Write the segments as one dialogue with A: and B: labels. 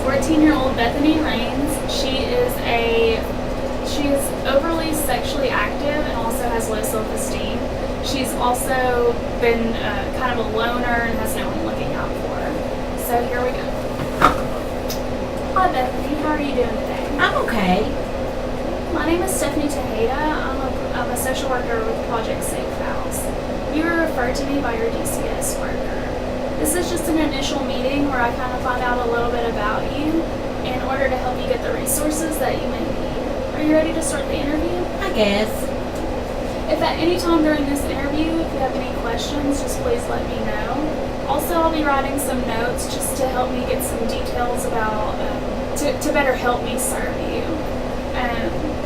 A: 14-year-old Bethany Rains. She is overly sexually active and also has low self-esteem. She's also been kind of a loner and has no one looking out for her. So here we go. Hi Bethany, how are you doing today?
B: I'm okay.
A: My name is Stephanie Tejeda. I'm a social worker with Project SOWK. You were referred to me by your DCS worker. This is just an initial meeting where I kind of find out a little bit about you in order to help you get the resources that you may need. Are you ready to start the interview?
B: I guess.
A: If at any time during this interview, if you have any questions, just please let me know. Also, I'll be writing some notes just to help me get some details about, to better help me serve you.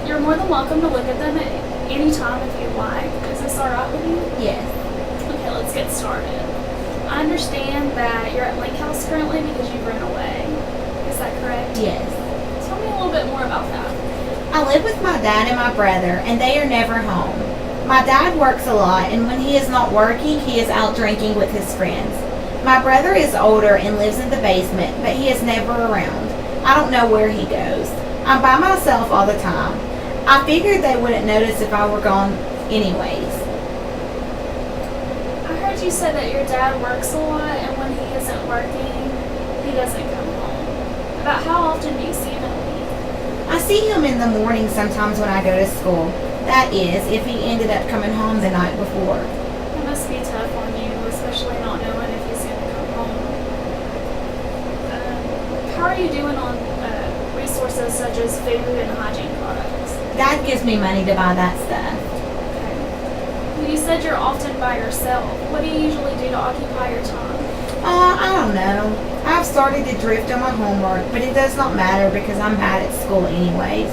A: You're more than welcome to look at them at any time if you'd like. Is this all right with you?
B: Yes.
A: Okay, let's get started. I understand that you're at Link House currently because you've run away. Is that correct?
B: Yes.
A: Tell me a little bit more about that.
B: I live with my dad and my brother, and they are never home. My dad works a lot, and when he is not working, he is out drinking with his friends. My brother is older and lives in the basement, but he is never around. I don't know where he goes. I'm by myself all the time. I figured they wouldn't notice if I were gone anyways.
A: I heard you said that your dad works a lot, and when he isn't working, he doesn't come home. About how often do you see him in a week?
B: I see him in the morning sometimes when I go to school. That is, if he ended up coming home the night before.
A: It must be tough on you, especially not knowing if he's going to come home. How are you doing on resources such as food and hygiene products?
B: Dad gives me money to buy that stuff.
A: Okay. You said you're often by yourself. What do you usually do to occupy your time?
B: I don't know. I've started to drift on my homework, but it does not matter because I'm bad at school anyways.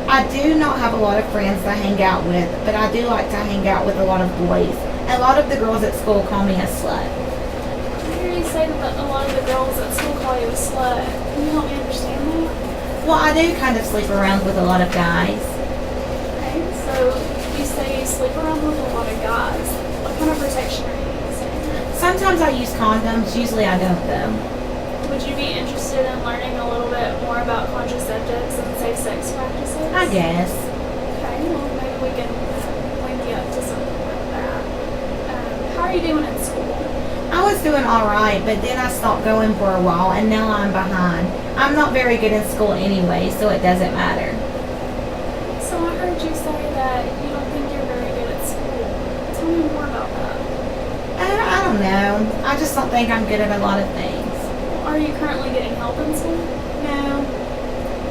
B: I do not have a lot of friends to hang out with, but I do like to hang out with a lot of boys. A lot of the girls at school call me a slut.
A: I hear you say that a lot of the girls at school call you a slut. Can you help me understand that?
B: Well, I do kind of sleep around with a lot of guys.
A: Okay, so you say you sleep around with a lot of guys. What kind of protection are you using?
B: Sometimes I use condoms, usually I don't though.
A: Would you be interested in learning a little bit more about contraceptives and safe sex practices?
B: I guess.
A: Okay, well maybe we can link you up to something like that. How are you doing in school?
B: I was doing alright, but then I stopped going for a while and now I'm behind. I'm not very good in school anyway, so it doesn't matter.
A: So I heard you say that you don't think you're very good at school. Tell me more about that.
B: I don't know. I just don't think I'm good at a lot of things.
A: Are you currently getting help in school?
B: No.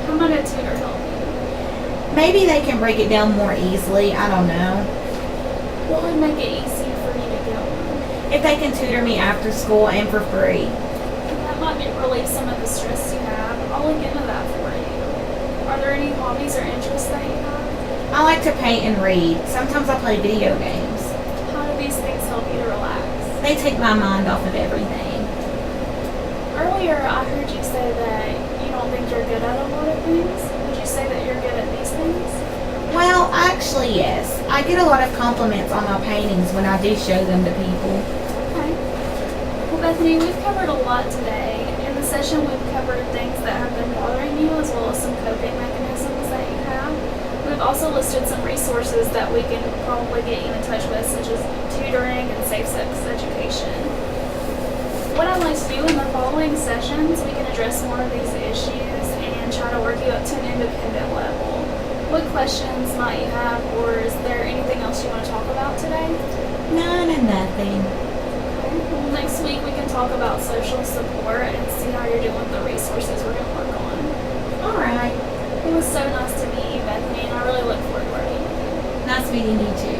A: How might a tutor help you?
B: Maybe they can break it down more easily. I don't know.
A: What would make it easy for you to get one?
B: If they can tutor me after school and for free.
A: That might relieve some of the stress you have. I'll look into that for you. Are there any hobbies or interests that you have?
B: I like to paint and read. Sometimes I play video games.
A: How do these things help you to relax?
B: They take my mind off of everything.
A: Earlier, I heard you say that you don't think you're good at a lot of things. Would you say that you're good at these things?
B: Well, actually, yes. I get a lot of compliments on my paintings when I do show them to people.
A: Okay. Well, Bethany, we've covered a lot today. In the session, we've covered things that have been bothering you as well as some coping mechanisms that you have. We've also listed some resources that we can probably get you in touch with, such as tutoring and safe sex education. What I'd like to do in the following sessions, we can address more of these issues and try to work you up to an independent level. What questions might you have, or is there anything else you want to talk about today?
B: None and nothing.
A: Okay. Well, next week we can talk about social support and see how you're doing with the resources we're going to work on.
B: Alright.
A: It was so nice to meet you, Bethany, and I really look forward to working with you.
B: Nice meeting you too.